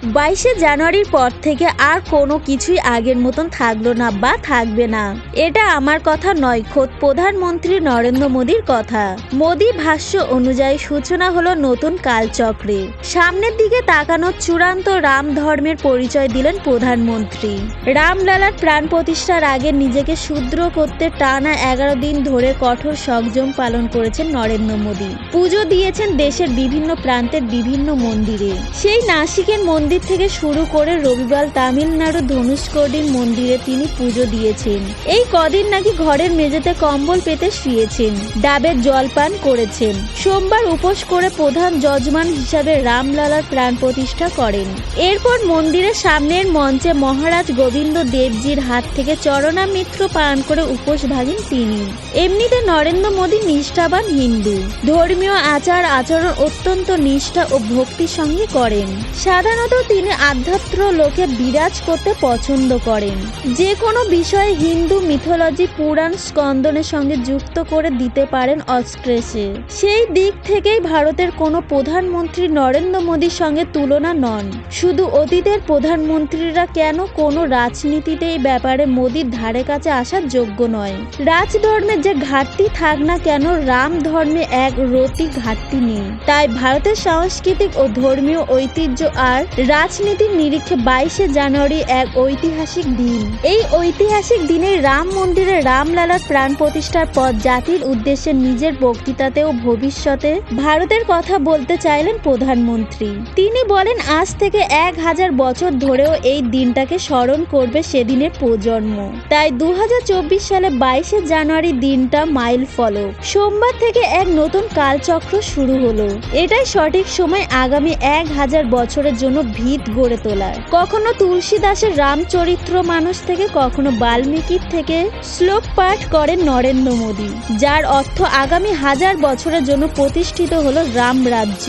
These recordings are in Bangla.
22শে জানুয়ারির পর থেকে আর কোনো কিছুই আগের মতন থাকলো না বা থাকবে না। এটা আমার কথা নয়, খোদ প্রধানমন্ত্রী নরেন্দ্র মোদীর কথা। মোদী ভাষ্য অনুযায়ী সূচনা হলো নতুন কালচক্রে। সামনের দিকে তাকানোর চূড়ান্ত রাম ধর্মের পরিচয় দিলেন প্রধানমন্ত্রী। রামলালার প্রাণ প্রতিষ্ঠার আগে নিজেকে শুদ্র করতে টানা 11 দিন ধরে কঠোর সংযম পালন করেছেন নরেন্দ্র মোদী। পুজো দিয়েছেন দেশের বিভিন্ন প্রান্তের বিভিন্ন মন্দিরে। সেই নাসিকের মন্দির থেকে শুরু করে রবিবার তামিলনাড়ু ধনুষ্কোডির মন্দিরে তিনি পুজো দিয়েছেন। এই কদিন নাকি ঘরের মেঝেতে কম্বল পেতে শুয়েছেন, ডাবের জল পান করেছেন। সোমবার উপোস করে প্রধান যজমান হিসাবে রামলালার প্রাণ প্রতিষ্ঠা করেন। এরপর মন্দিরের সামনের মঞ্চে মহারাজ গোবিন্দ দেবজির হাত থেকে চরণামৃত পান করে উপোস ভাঙেন তিনি। এমনিতে নরেন্দ্র মোদী নিষ্ঠাবান হিন্দু, ধর্মীয় আচার আচরণ অত্যন্ত নিষ্ঠা ও ভক্তির সঙ্গে করেন। সাধারণত তিনি আধ্যাত্ম লোকে বিরাজ করতে পছন্দ করেন। যে কোনো বিষয়ে হিন্দু মিথোলজি পুরাণ স্কন্দনের সঙ্গে যুক্ত করে দিতে পারেন অস্ট্রেসে। সেই দিক থেকেই ভারতের কোনো প্রধানমন্ত্রী নরেন্দ্র মোদীর সঙ্গে তুলনা নন। শুধু অতীতের প্রধানমন্ত্রীরা কেন, কোনো রাজনীতিতে এই ব্যাপারে মোদীর ধারে কাছে আসার যোগ্য নয়। রাজধর্মের যে ঘাটতি থাক না কেন, রাম ধর্মে এক রতি ঘাটতি নেই। তাই ভারতের সাংস্কৃতিক ও ধর্মীয় ঐতিহ্য আর রাজনীতির নিরিখে 22শে জানুয়ারি এক ঐতিহাসিক দিন। এই ঐতিহাসিক দিনে রাম মন্দিরে রামলালার প্রাণ প্রতিষ্ঠার পর জাতির উদ্দেশ্যে নিজের বক্তৃতাতেও ভবিষ্যতে ভারতের কথা বলতে চাইলেন প্রধানমন্ত্রী। তিনি বলেন, আজ থেকে 1000 বছর ধরেও এই দিনটাকে স্মরণ করবে সেদিনের প্রজন্ম। তাই 2024 সালে 22শে জানুয়ারি দিনটা মাইল ফলক। সোমবার থেকে এক নতুন কালচক্র শুরু হলো। এটাই সঠিক সময় আগামী 1000 বছরের জন্য ভিত গড়ে তোলার। কখনো তুলসীদাসের রামচরিত্র মানস থেকে, কখনো বাল্মীকির থেকে শ্লোক পাঠ করেন নরেন্দ্র মোদী, যার অর্থ আগামী 1000 বছরের জন্য প্রতিষ্ঠিত হলো রাম রাজ্য।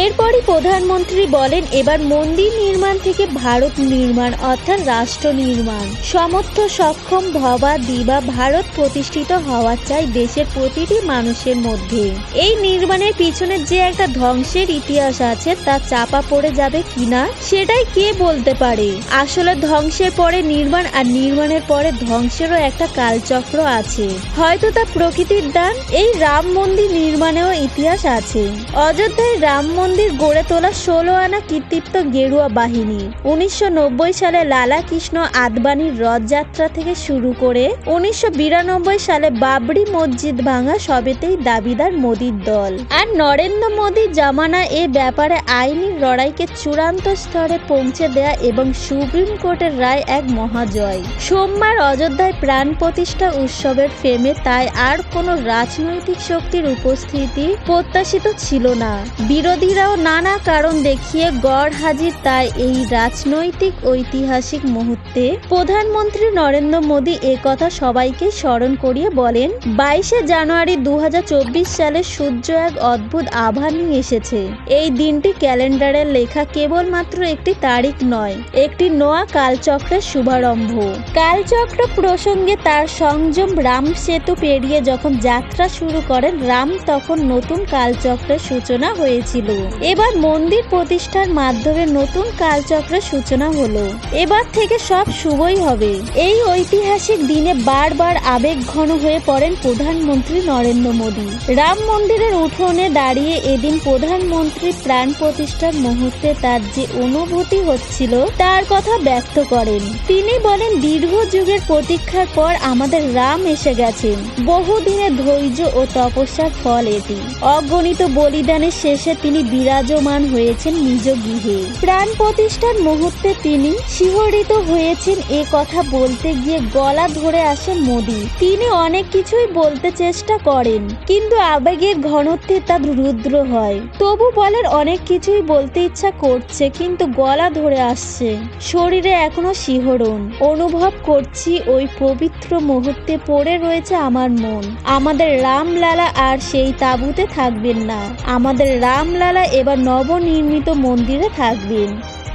এরপরই প্রধানমন্ত্রী বলেন, এবার মন্দির নির্মাণ থেকে ভারত নির্মাণ অর্থাৎ রাষ্ট্র নির্মাণ। সমর্থ সক্ষম ভবা দিবা ভারত প্রতিষ্ঠিত হওয়া চাই দেশের প্রতিটি মানুষের মধ্যে। এই নির্মাণের পিছনে যে একটা ধ্বংসের ইতিহাস আছে তা চাপা পড়ে যাবে কিনা সেটাই কে বলতে পারে। আসলে ধ্বংসের পরে নির্মাণ আর নির্মাণের পরে ধ্বংসেরও একটা কালচক্র আছে, হয়তো তা প্রকৃতির দান। এই রাম মন্দির নির্মাণেও ইতিহাস আছে। অযোধ্যায় রাম মন্দির গড়ে তোলা 16 আনা কৃতিত্ব গেরুয়া বাহিনী। 1990 সালে লালা কৃষ্ণ আদবানির রথযাত্রা থেকে শুরু করে 1992 সালে বাবরি মসজিদ ভাঙা সবেতেই দাবিদার মোদীর দল। আর নরেন্দ্র মোদী জামানা এ ব্যাপারে আইনি লড়াইকে চূড়ান্ত স্তরে পৌঁছে দেয়া এবং সুপ্রিম কোর্টের রায় এক মহাজয়। সোমবার অযোধ্যায় প্রাণ প্রতিষ্ঠা উৎসবের ফ্রেমে তাই আর কোনো রাজনৈতিক শক্তির উপস্থিতি প্রত্যাশিত ছিল না। বিরোধীরাও নানা কারণ দেখিয়ে গড় হাজির। তাই এই রাজনৈতিক ঐতিহাসিক মুহূর্তে প্রধানমন্ত্রী নরেন্দ্র মোদী কথা সবাইকে স্মরণ করিয়ে বলেন, 22শে জানুয়ারি 2024 সালে সূর্য এক অদ্ভুত আভা নিয়ে এসেছে। এই দিনটি ক্যালেন্ডারে লেখা কেবলমাত্র একটি তারিখ নয়, একটি নয়া কালচক্রের শুভারম্ভ। কালচক্র প্রসঙ্গে তার সংযম রাম সেতু পেরিয়ে যখন যাত্রা শুরু করেন রাম, তখন নতুন কালচক্রের সূচনা হয়েছিল। এবার মন্দির প্রতিষ্ঠার মাধ্যমে নতুন কালচক্রের সূচনা হলো। এবার থেকে সব শুভই হবে। এই ঐতিহাসিক দিনে বারবার আবেগ ঘন হয়ে পড়েন প্রধানমন্ত্রী নরেন্দ্র মোদী। রাম মন্দিরের উঠোনে দাঁড়িয়ে এদিন প্রধানমন্ত্রী প্রাণ প্রতিষ্ঠার মুহূর্তে তার যে অনুভূতি হচ্ছিল তার কথা ব্যক্ত করেন। তিনি বলেন, দীর্ঘ যুগের প্রতীক্ষার পর আমাদের রাম এসে গেছেন। বহুদিনের ধৈর্য ও তপস্যার ফল এটি। অগণিত বলিদানের শেষে তিনি বিরাজমান হয়েছেন নিজ গৃহে। প্রাণ প্রতিষ্ঠার মুহূর্তে তিনি শিহরিত হয়েছেন। এ কথা বলতে গিয়ে গলা ধরে আসেন মোদী। তিনি অনেক কিছুই বলতে চেষ্টা করেন, কিন্তু আবেগের ঘনত্বে তা রুদ্র হয়। তবু বলেন, অনেক কিছুই বলতে ইচ্ছা করছে, কিন্তু গলা ধরে আসছে। শরীরে এখনো শিহরণ অনুভব করছি। ওই পবিত্র মুহূর্তে পড়ে রয়েছে আমার মন। আমাদের রামলালা আর সেই তাঁবুতে থাকবেন না। আমাদের রামলালা এবার নবনির্মিত মন্দিরে থাকবেন।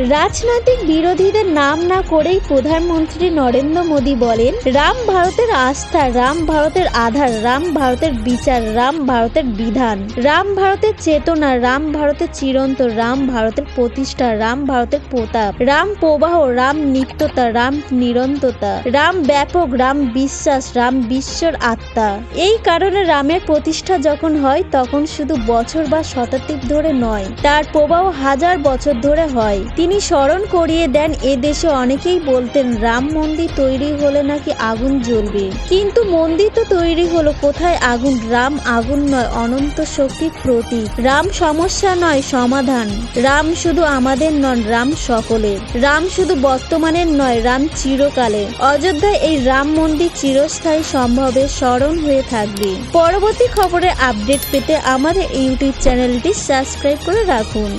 রাজনৈতিক বিরোধীদের নাম না করেই প্রধানমন্ত্রী নরেন্দ্র মোদী বলেন, রাম ভারতের আস্থা, রাম ভারতের আধার, রাম ভারতের বিচার, রাম ভারতের বিধান, রাম ভারতের চেতনা, রাম ভারতের চিরন্তন, রাম ভারতের প্রতিষ্ঠা, রাম ভারতের প্রতাপ, রাম প্রবাহ, রাম নিত্যতা, রাম নিরন্ততা, রাম ব্যাপক, রাম বিশ্বাস, রাম বিশ্বর আত্মা। এই কারণে রামের প্রতিষ্ঠা যখন হয় তখন শুধু বছর বা শতাব্দী ধরে নয়, তার প্রবাহ হাজার বছর ধরে হয়। তিনি স্মরণ করিয়ে দেন, এদেশে অনেকেই বলতেন রাম মন্দির তৈরি হলে নাকি আগুন জ্বলবে, কিন্তু মন্দির তো তৈরি হলো, কোথায় আগুন? রাম আগুন নয়, অনন্ত শক্তির প্রতীক। রাম সমস্যা নয়, সমাধান। রাম শুধু আমাদের নন, রাম সকলের। রাম শুধু বর্তমানের নয়, রাম চিরকালে। অযোধ্যায় এই রাম মন্দির চিরস্থায়ী সম্ভবে স্মরণ হয়ে থাকবে। পরবর্তী খবরের আপডেট পেতে আমাদের ইউটিউব চ্যানেলটি সাবস্ক্রাইব করে রাখুন।